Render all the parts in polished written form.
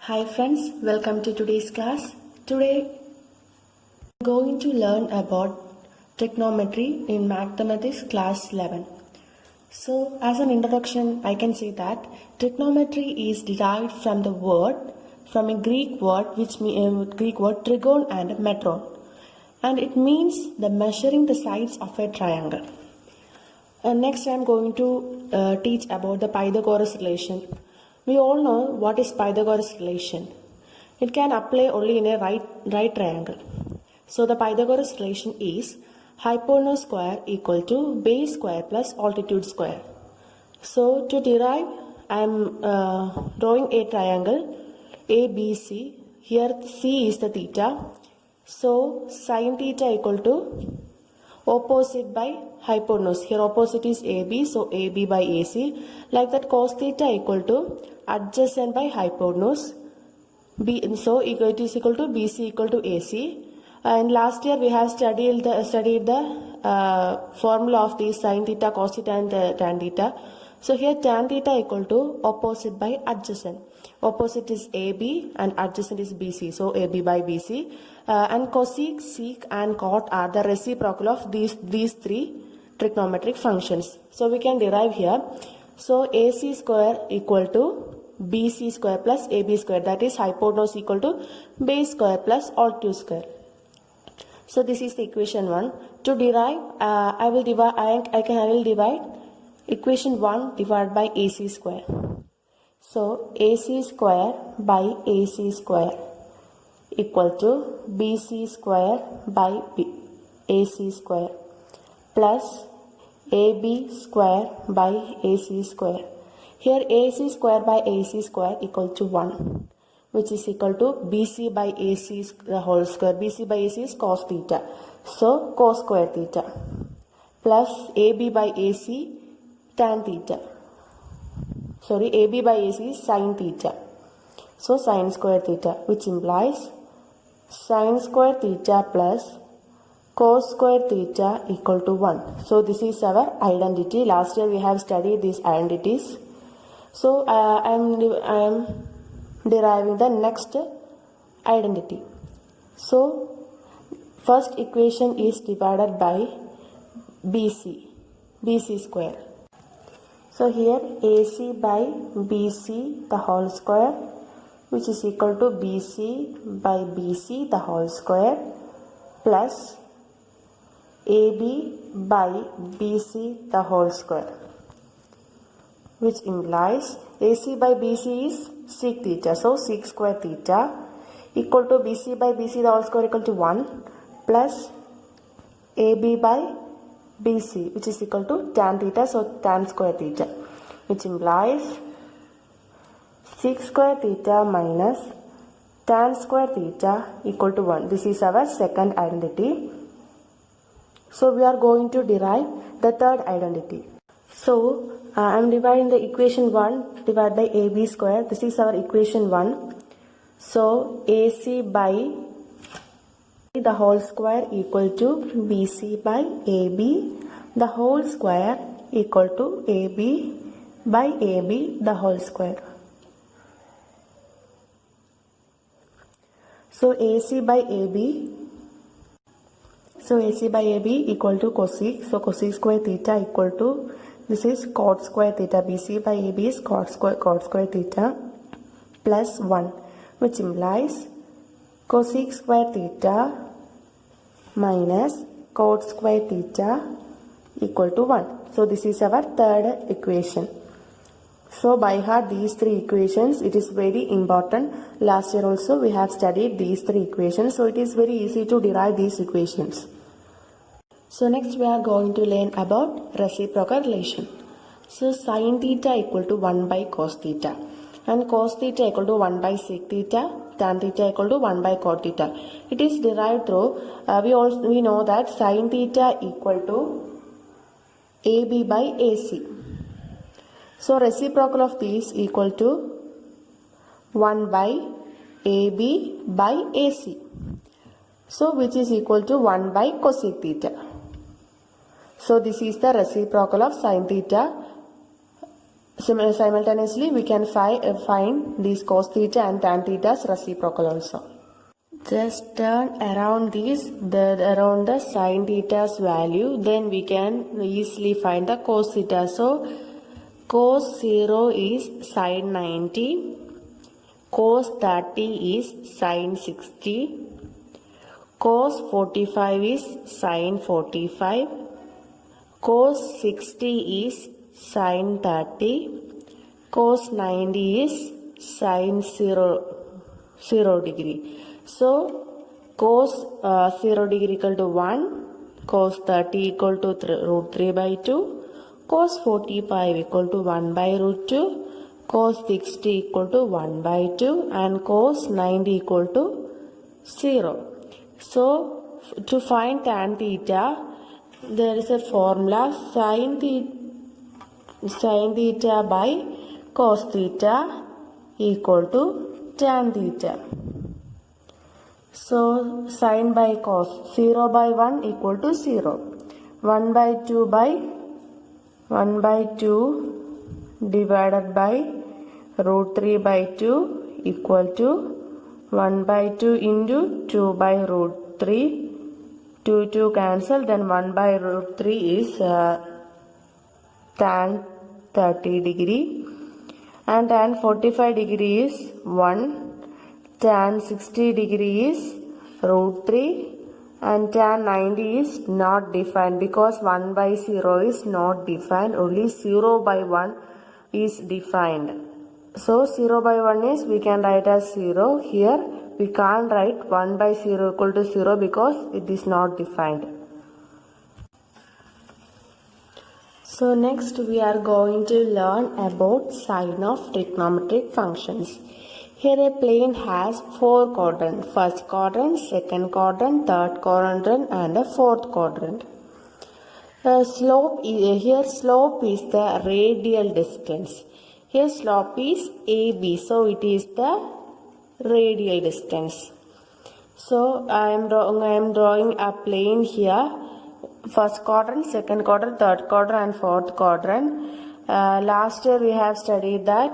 Hi friends, welcome to today's class. Today I'm going to learn about trigonometry in mathematics class 11. So as an introduction, I can say that trigonometry is derived from a Greek word trigon and metron, and it means the measuring the sides of a triangle. Next I am going to teach about the Pythagoras relation. We all know what is Pythagoras relation. It can apply only in a right triangle. So the Pythagoras relation is hypotenuse square equal to base square plus altitude square. So to derive, I am drawing a triangle ABC. Here C is the theta. So sin theta equal to opposite by hypotenuse. Here opposite is AB, so AB by AC. Like that cos theta equal to adjacent by hypotenuse. So it is equal to BC equal to AC. And last year we have studied the formula of the sin theta, cos theta and tan theta. So here tan theta equal to opposite by adjacent. Opposite is AB and adjacent is BC. So AB by BC. And cosec, sec and cot are the reciprocal of these three trigonometric functions. So we can derive here. So AC square equal to BC square plus AB square, that is hypotenuse equal to base square plus altitude square. So this is the equation 1. To derive, I will divide equation 1 divided by AC square. So AC square by AC square equal to BC square by AC square plus AB square by AC square. Here AC square by AC square equal to 1, which is equal to BC by AC the whole square. BC by AC is cos theta. So cos square theta plus AB by AC tan theta. AB by AC is sin theta. So sin square theta, which implies sin square theta plus cos square theta equal to 1. So this is our identity. Last year we have studied these identities. So I am deriving the next identity. So first equation is divided by BC square. So here AC by BC the whole square, which is equal to BC by BC the whole square plus AB by BC the whole square, which implies AC by BC is sec theta. So sec square theta equal to BC by BC the whole square equal to 1 plus AB by BC, which is equal to tan theta. So tan square theta, which implies sec square theta minus tan square theta equal to 1. This is our second identity. So we are going to derive the third identity. So I am dividing the equation 1 divided by AB square. This is our equation 1. So AC by the whole square equal to BC by AB the whole square equal to AB by AB the whole square. So AC by AB equal to cosec. So cosec square theta equal to, this is cot square theta. BC by AB is cot square theta plus 1, which implies cosec square theta minus cot square theta equal to 1. So this is our third equation. So by heart these three equations, it is very important. Last year also we have studied these three equations. So it is very easy to derive these equations. So next we are going to learn about reciprocal relation. So sin theta equal to 1 by cos theta and cos theta equal to 1 by sec theta, tan theta equal to 1 by cot theta. It is derived through, we know that sin theta equal to AB by AC. So reciprocal of these equal to 1 by AB by AC. So which is equal to 1 by cosec theta. So this is the reciprocal of sin theta Simultaneously, we can find these cos theta and tan theta's reciprocal also. Just turn around around the sin theta's value, then we can easily find the cos theta. So, cos 0 is sin 90, cos 30 is sin 60, cos 45 is sin 45, cos 60 is sin 30, cos 90 is sin 0 degree. So, cos 0 degree equal to 1, cos 30 equal to root 3 by 2, cos 45 equal to 1 by root 2, cos 60 equal to 1 by 2, and cos 90 equal to 0. So, to find tan theta, there is a formula sin theta by cos theta equal to tan theta. So, sin by cos, 0 by 1 equal to 0. 1 by 2 divided by root 3 by 2 equal to 1 by 2 into 2 by root 3. 2 cancel, then 1 by root 3 is tan 30 degree, and tan 45 degree is 1. Tan 60 degree is root 3, and tan 90 is not defined because 1 by 0 is not defined, only 0 by 1 is defined. So 0 by 1 is we can write as 0. Here we can't write 1 by 0 equal to 0 because it is not defined. So next we are going to learn about sign of trigonometric functions. Here a plane has 4 quadrants, first quadrant, second quadrant, third quadrant and a fourth quadrant. Here slope is the radial distance. Here slope is AB, so it is the radial distance. So I am drawing a plane here, first quadrant, second quadrant, third quadrant and fourth quadrant. Last year we have studied that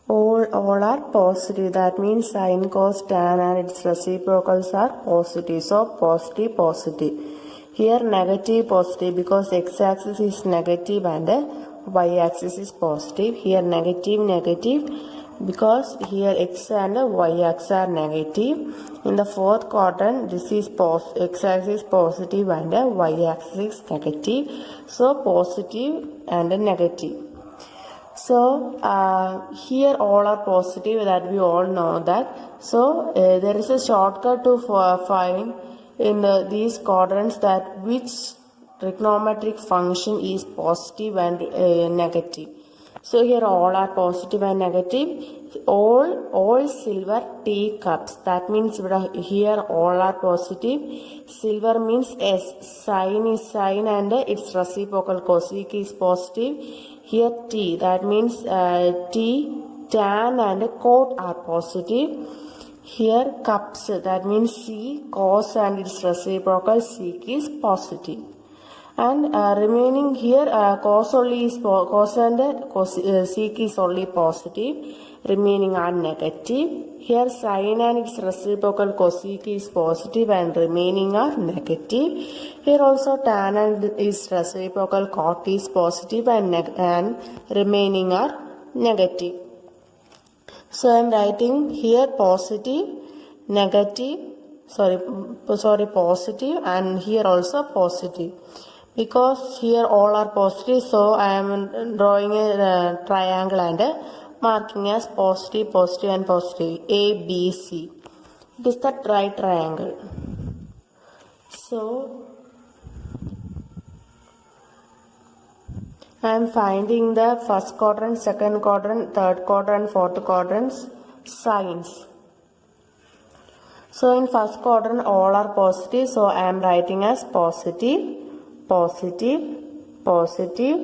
all are positive. That means sin, cos, tan and its reciprocals are positive. So positive, positive. Here negative, positive because x-axis is negative and y-axis is positive. Here negative, negative because here x and y-axis are negative. In the fourth quadrant, this is x-axis positive and y-axis is negative. So positive and negative. So here all are positive, that we all know that. So there is a shortcut to find in these quadrants that which trigonometric function is positive and negative. So here all are positive and negative. All silver teacups. That means here all are positive. Silver means S. Sin is sin and its reciprocal cosec is positive. Here T. That means T, tan and cot are positive. Here cups. That means C, cos and its reciprocal sec is positive. And remaining here cos only is cos and sec is only positive. Remaining are negative. Here sin and its reciprocal cosec is positive and remaining are negative. Here also tan and its reciprocal cot is positive and remaining are negative. So I am writing here positive, negative, positive and here also positive. Because here all are positive, so I am drawing a triangle and marking as positive, positive and positive, A, B, C. It is the right triangle. So I am finding the first quadrant, second quadrant, third quadrant, fourth quadrants signs. So in first quadrant all are positive, so I am writing as positive, positive, positive,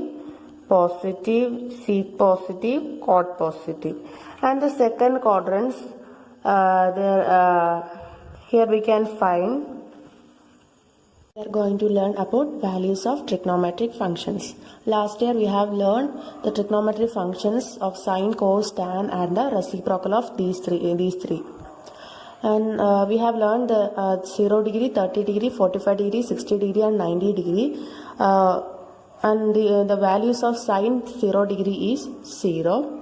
positive, sec positive, cot positive. And the second quadrants, here we can find We are going to learn about values of trigonometric functions. Last year we have learned the trigonometric functions of sine, cos, tan and the reciprocal of these three. And we have learned the 0 degree, 30 degree, 45 degree, 60 degree and 90 degree. And the values of sine 0 degree is 0.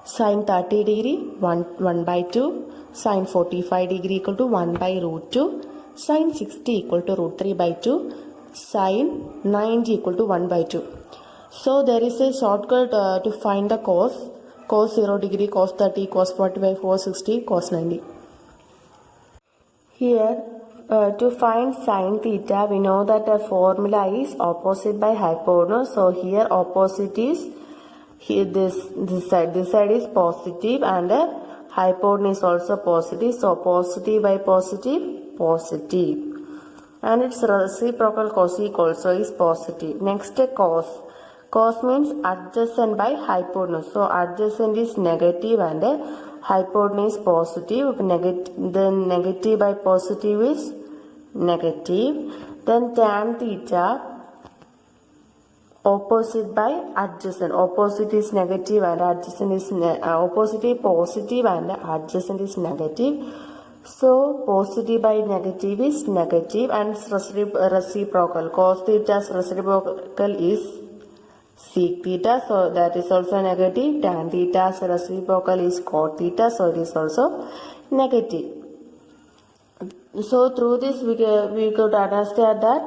Sine 30 degree 1 by 2. Sine 45 degree equal to 1 by root 2. Sine 60 equal to root 3 by 2. Sine 90 equal to 1 by 2. So there is a shortcut to find the cos. Cos 0 degree, cos 30, cos 45, cos 60, cos 90. Here to find sine theta, we know that the formula is opposite by hypotenuse. So here opposite is here this side is positive and the hypotenuse also positive. So positive by positive, positive. And its reciprocal cosec also is positive. Next cos. Cos means adjacent by hypotenuse. So adjacent is negative and hypotenuse positive. Then negative by positive is negative. Then tan theta, opposite by adjacent. Opposite is negative and adjacent is opposite is positive and adjacent is negative. So positive by negative is negative and reciprocal. Cos theta's reciprocal is sec theta, so that is also negative. Tan theta's reciprocal is cot theta, so it is also negative. So through this we could understand that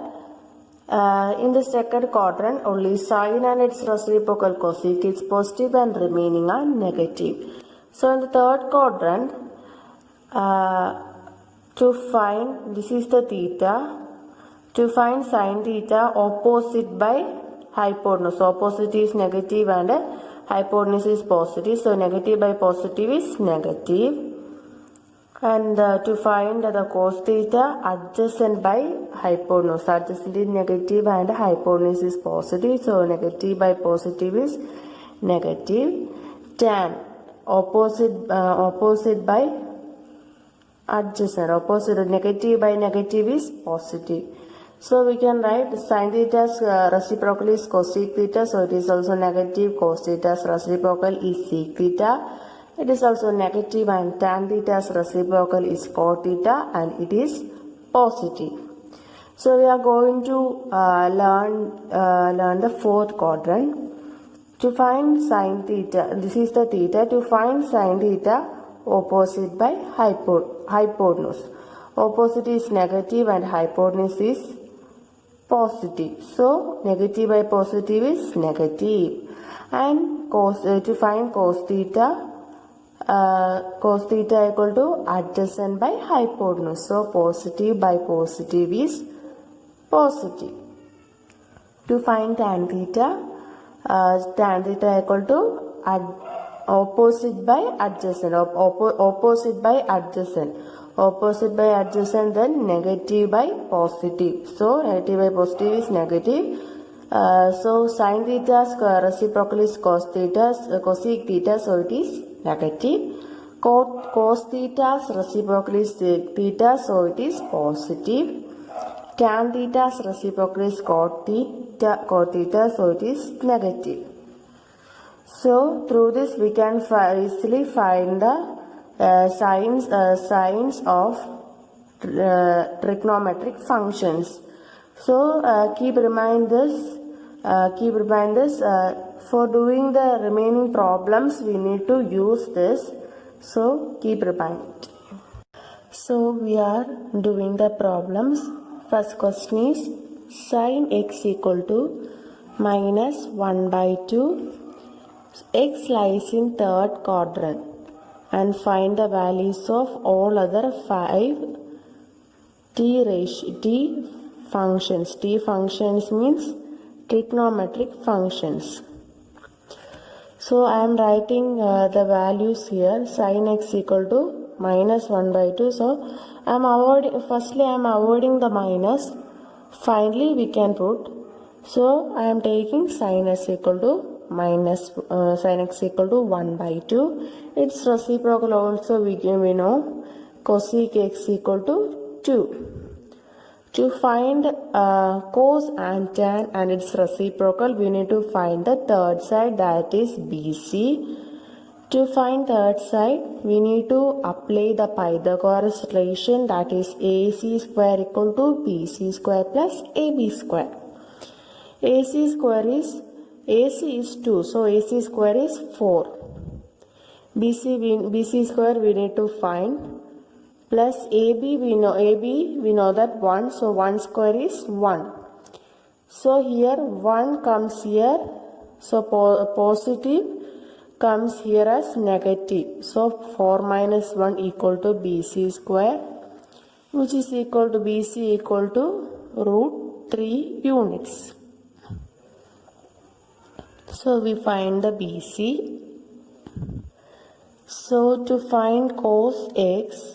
in the second quadrant only sine and its reciprocal cosec is positive and remaining are negative. So in the third quadrant, to find, this is the theta, to find sine theta opposite by hypotenuse. Opposite is negative and hypotenuse is positive. So negative by positive is negative. And to find the cos theta adjacent by hypotenuse. Adjacent is negative and hypotenuse is positive. So negative by positive is negative. Tan opposite by adjacent. Opposite negative by negative is positive. So we can write sin theta's reciprocal is cosec theta. So it is also negative. Cos theta's reciprocal is sec theta. It is also negative and tan theta's reciprocal is cot theta and it is positive. So we are going to learn the fourth quadrant. To find sine theta, this is the theta. To find sine theta opposite by hypotenuse. Opposite is negative and hypotenuse is positive. So negative by positive is negative. And to find cos theta equal to adjacent by hypotenuse. So positive by positive is positive. To find tan theta equal to opposite by adjacent. Opposite by adjacent. Opposite by adjacent, then negative by positive. So negative by positive is negative. So sin theta's reciprocal is cosec theta, so it is negative. Cos theta's reciprocal is sec theta, so it is positive. Tan theta's reciprocal is cot theta, so it is negative. So through this we can easily find the signs of trigonometric functions. So keep remind this. For doing the remaining problems we need to use this. So keep remind. So we are doing the problems. First question is sin x equal to minus 1 by 2. X lies in third quadrant and find the values of all other 5 t functions. T functions means trigonometric functions. So I am writing the values here. Sin x equal to minus 1 by 2. So I am avoiding the minus. Finally we can put. So I am taking sin x equal to sin x equal to 1 by 2. Its reciprocal also we know cosec x equal to 2. To find cos and tan and its reciprocal, we need to find the third side, that is BC. To find third side, we need to apply the Pythagoras relation, that is AC square equal to BC square plus AB square. AC is 2, so AC square is 4. BC square we need to find, plus AB we know that 1, so 1 square is 1. So here 1 comes here, so positive comes here as negative. So 4 minus 1 equal to BC square, which is equal to BC equal to root 3 units. So we find the BC. So to find cos x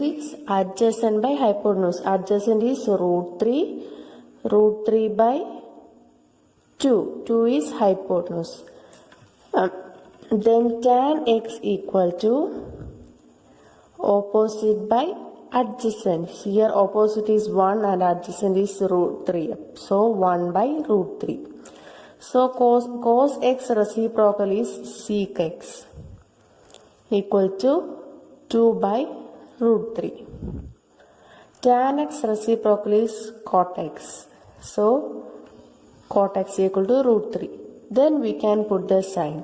is adjacent by hypotenuse. Adjacent is root 3 by 2. 2 is hypotenuse. Then tan x equal to opposite by adjacent. Here opposite is 1 and adjacent is root 3. So 1 by root 3. So cos x reciprocal is sec x equal to 2 by root 3. Tan x reciprocal is cot x. So cot x equal to root 3. Then we can put the sign.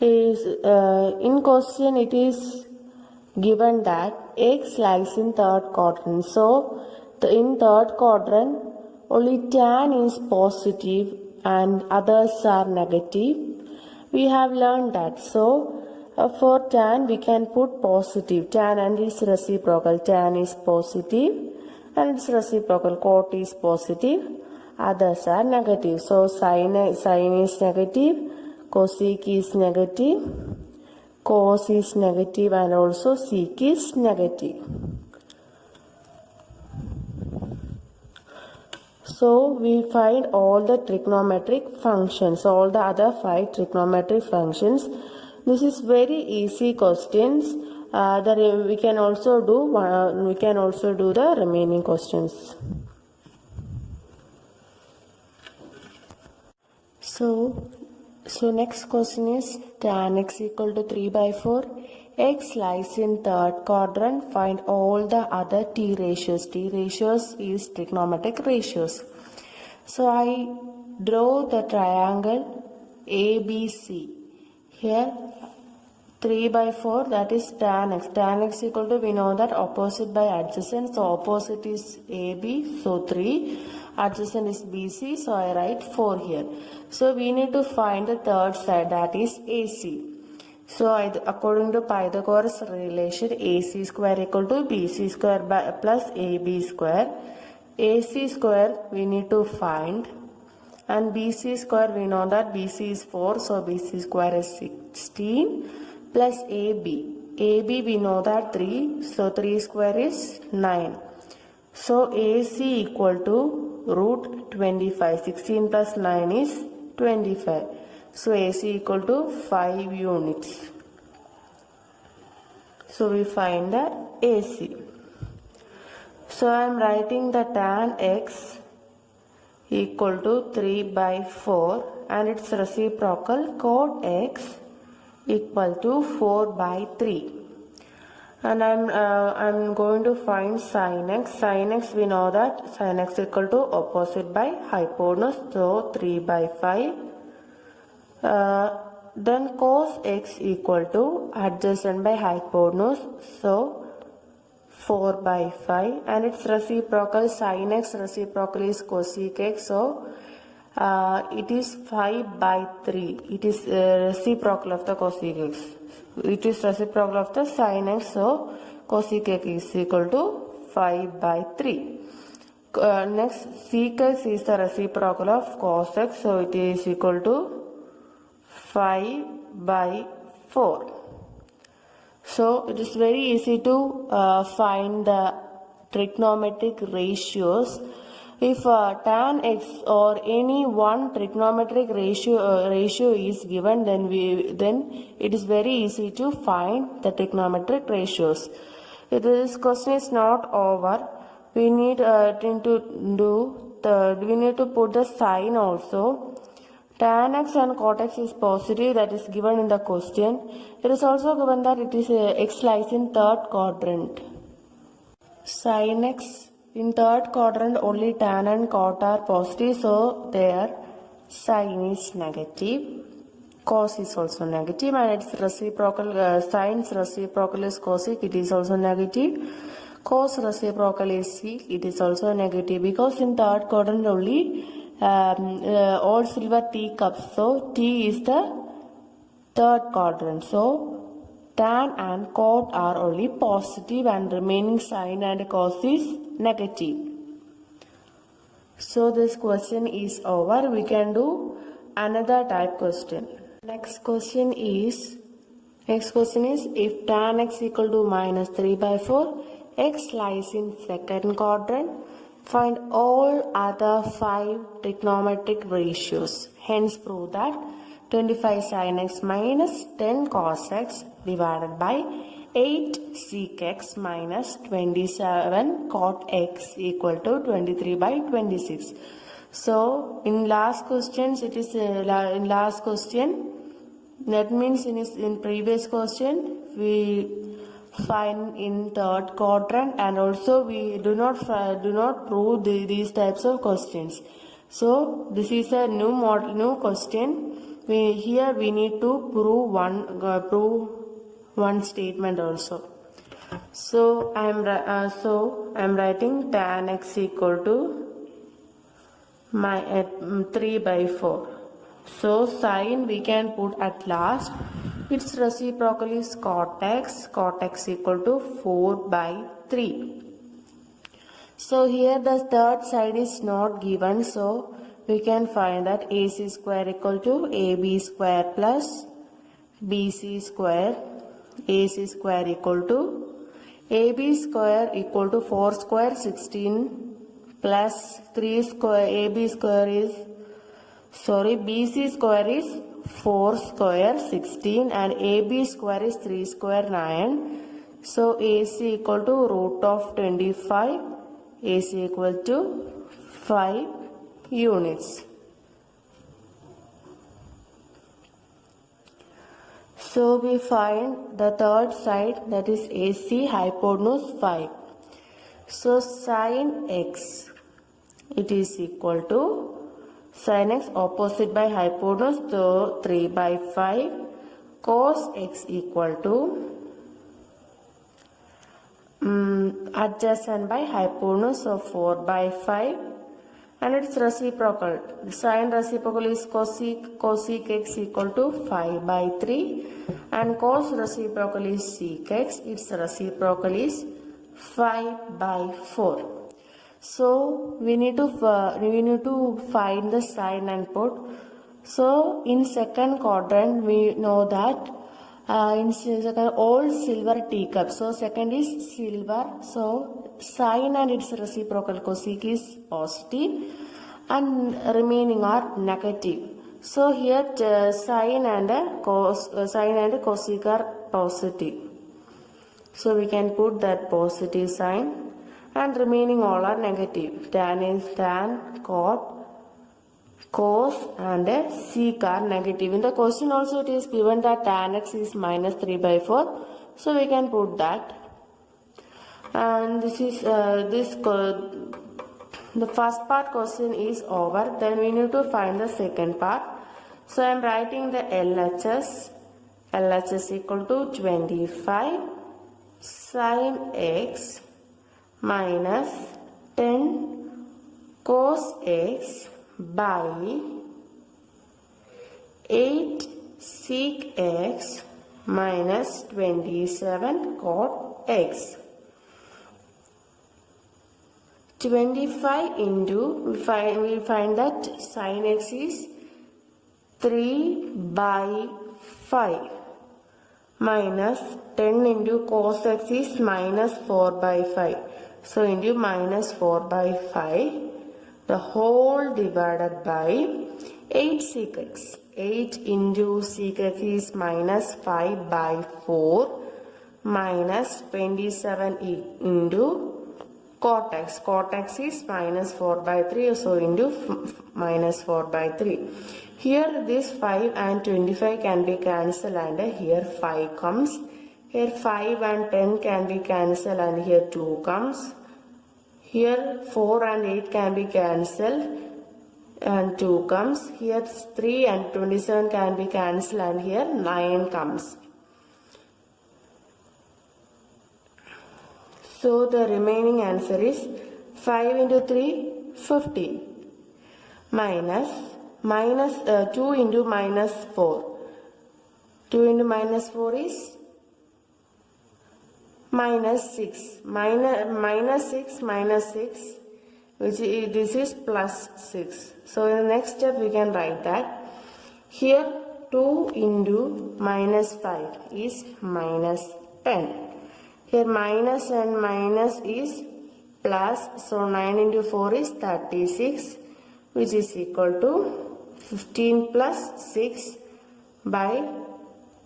In question it is given that x lies in third quadrant. So in third quadrant only tan is positive and others are negative. We have learned that. So for tan we can put positive. Tan and its reciprocal. Tan is positive and its reciprocal. Cot is positive. Others are negative. So sin is negative. Cosec is negative. Cos is negative and also sec is negative. So we find all the trigonometric functions, all the other 5 trigonometric functions. This is very easy questions. We can also do the remaining questions. So next question is tan x equal to 3 by 4. X lies in third quadrant. Find all the other t ratios. T ratios is trigonometric ratios. So I draw the triangle ABC. Here 3 by 4, that is tan x. Tan x equal to, we know that opposite by adjacent. So opposite is AB, so 3. Adjacent is BC, so I write 4 here. So we need to find the third side, that is AC. So according to Pythagoras relation, AC square equal to BC square plus AB square. AC square we need to find, and BC square we know that BC is 4, so BC square is 16 plus AB. AB we know that 3, so 3 square is 9. So AC equal to root 25. 16 plus 9 is 25. So AC equal to 5 units. So we find the AC. So I am writing the tan x equal to 3 by 4 and its reciprocal cot x equal to 4 by 3. And I'm going to find sin x. Sin x we know that sin x equal to opposite by hypotenuse, so 3 by 5. Then cos x equal to adjacent by hypotenuse, so 4 by 5, and its reciprocal sin x reciprocal is cosec x, so it is 5 by 3. It is reciprocal of the cosec x. It is reciprocal of the sin x, so cosec x is equal to 5 by 3. Next, sec x is the reciprocal of cos x, so it is equal to 5 by 4. So it is very easy to find the trigonometric ratios. If tan x or any one trigonometric ratio is given, then it is very easy to find the trigonometric ratios. This question is not over. we need to put the sign also. Tan x and cot x is positive, that is given in the question. It is also given that it is x lies in third quadrant. Sin x in third quadrant, only tan and cot are positive, so their sign is negative. Cos is also negative, and its reciprocal, sin's reciprocal is cosec, it is also negative. Cos reciprocal is sec, it is also negative, because in third quadrant only all silver teacups, so T is the third quadrant, so tan and cot are only positive and remaining sin and cos is negative. So this question is over. We can do another type question. Next question is if tan x equal to minus 3 by 4, x lies in second quadrant, find all other 5 trigonometric ratios. Hence prove that 25 sin x minus 10 cos x divided by 8 sec x minus 27 cot x equal to 23 by 26. So in last questions, it is in last question. That means in previous question we find in third quadrant, and also we do not prove these types of questions. So this is a new question. Here we need to prove one statement also. So I am writing tan x equal to 3 by 4. So sin we can put at last. Its reciprocal is cot x equal to 4 by 3. So here the third side is not given, so we can find that AC square equal to AB square plus BC square. AC square equal to AB square equal to 4 square 16 plus 3 square BC square is 4 square 16 and AB square is 3 square 9. So AC equal to root of 25. AC equal to 5 units. So we find the third side, that is AC, hypotenuse 5. So sin x, it is equal to sin x opposite by hypotenuse, so 3 by 5. Cos x equal to adjacent by hypotenuse, so 4 by 5. And its reciprocal, the sin reciprocal is cosec x equal to 5 by 3, and cos reciprocal is sec x, its reciprocal is 5 by 4. So we need to find the sign and put. So in second quadrant we know that in second all silver teacups. So second is silver. So sin and its reciprocal cosec is positive and remaining are negative. So here sin and cosec are positive. So we can put that positive sign, and remaining all are negative. Tan is tan, cot, cos and sec are negative. In the question also it is given that tan x is minus 3 by 4. So we can put that. And this is the first part question is over. Then we need to find the second part. So I am writing the LHS. LHS equal to 25 sin x minus 10 cos x by 8 sec x minus 27 cot x. 25 into, we find that sin x is 3 by 5 minus 10 into cos x is minus 4 by 5. So into minus 4 by 5, the whole divided by 8 sec x. 8 into sec x is minus 5 by 4 minus 27 into cot x. Cot x is minus 4 by 3, so into minus 4 by 3. Here this 5 and 25 can be cancelled and here 5 comes. Here 5 and 10 can be cancelled and here 2 comes. Here 4 and 8 can be cancelled and 2 comes. Here 3 and 27 can be cancelled and here 9 comes. So the remaining answer is 5 into 3, 50. Minus 2 into minus 4. 2 into minus 4 is minus 6. Minus 6 minus 6, which is, this is plus 6. So in the next step we can write that. Here 2 into minus 5 is minus 10. Here minus and minus is plus, so 9 into 4 is 36, which is equal to 15 plus 6 by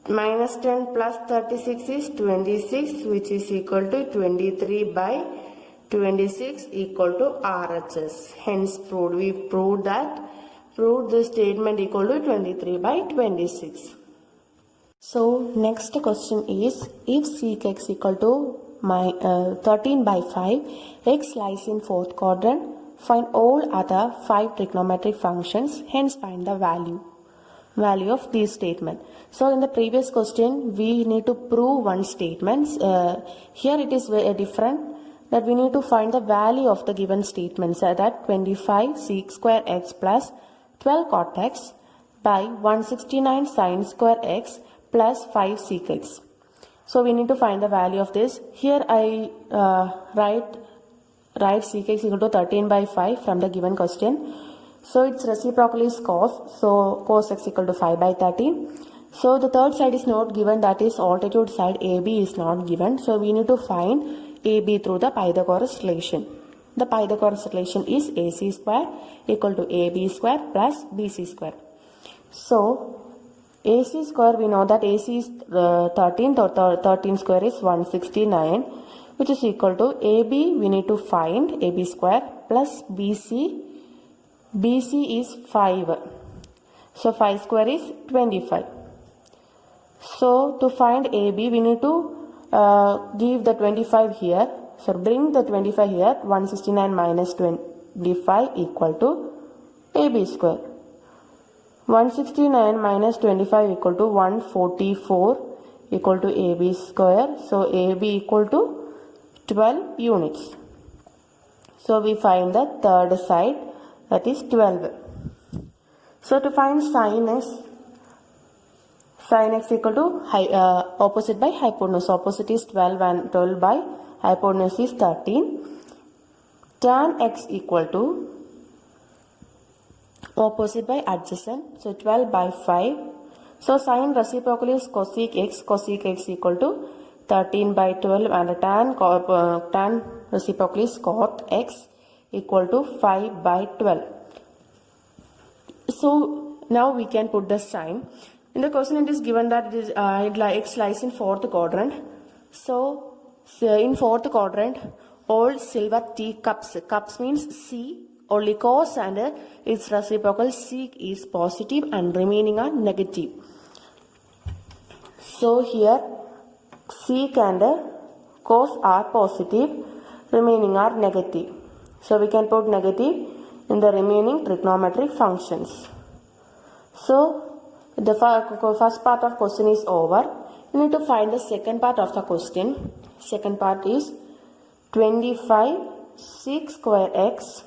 minus 10 plus 36 is 26, which is equal to 23 by 26 equal to RHS. Hence proved. We proved the statement equal to 23 by 26. So next question is, if sec x equal to 13 by 5, x lies in fourth quadrant, find all other 5 trigonometric functions, hence find the value of these statement. So in the previous question we need to prove one statement. Here it is very different, that we need to find the value of the given statement. So that 25 sec square x plus 12 cot x by 169 sin square x plus 5 sec x. So we need to find the value of this. Here I write sec x equal to 13 by 5 from the given question. So its reciprocal is cos. So cos x equal to 5 by 13. So the third side is not given, that is altitude side AB is not given. So we need to find AB through the Pythagoras relation. The Pythagoras relation is AC square equal to AB square plus BC square. So AC square, we know that AC is 13, 13 square is 169, which is equal to AB, we need to find AB square plus BC. BC is 5. So 5 square is 25. So to find AB, we need to give the 25 here. So bring the 25 here. 169 minus 25 equal to AB square. 169 minus 25 equal to 144 equal to AB square. So AB equal to 12 units. So we find the third side, that is 12. So to find sin x equal to opposite by hypotenuse. Opposite is 12 and 12 by hypotenuse is 13. Tan x equal to opposite by adjacent. So 12 by 5. So sin reciprocal is cosec x. Cosec x equal to 13 by 12 and tan reciprocal is cot x equal to 5 by 12. So now we can put the sign. In the question it is given that it is x lies in fourth quadrant. So in fourth quadrant, all silver T cups. Cups means C. Only cos and its reciprocal sec is positive and remaining are negative. So here sec and cos are positive, remaining are negative. So we can put negative in the remaining trigonometric functions. So the first part of question is over. You need to find the second part of the question. Second part is 25 sec square x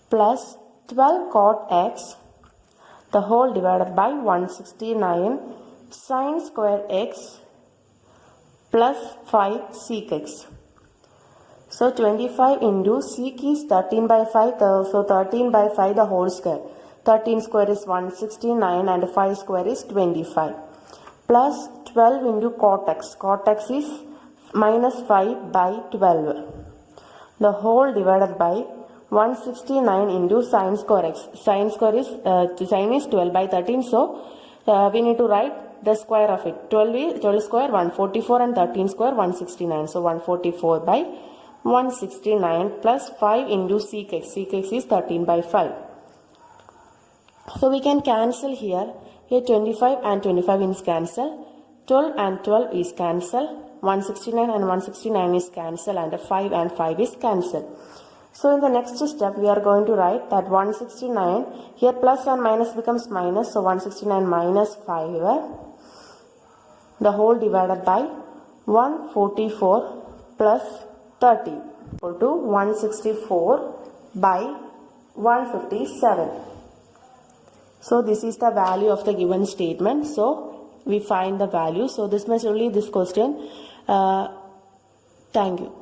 plus 12 cot x the whole divided by 169 sin square x plus 5 sec x. So 25 into sec is 13 by 5, so 13 by 5 the whole square. 13 square is 169 and 5 square is 25. Plus 12 into cot x. Cot x is minus 5 by 12. The whole divided by 169 into sin square x. Sin square is, sin is 12 by 13. So we need to write the square of it. 12 square 144 and 13 square 169. So 144 by 169 plus 5 into sec x. Sec x is 13 by 5. So we can cancel here. Here 25 and 25 is cancel. 12 and 12 is cancel. 169 and 169 is cancel, and 5 and 5 is cancel. So in the next step we are going to write that 169, here plus and minus becomes minus, so 169 minus 5, the whole divided by 144 plus 30 equal to 164 by 157. So this is the value of the given statement. So we find the value. So this much only this question. Thank you.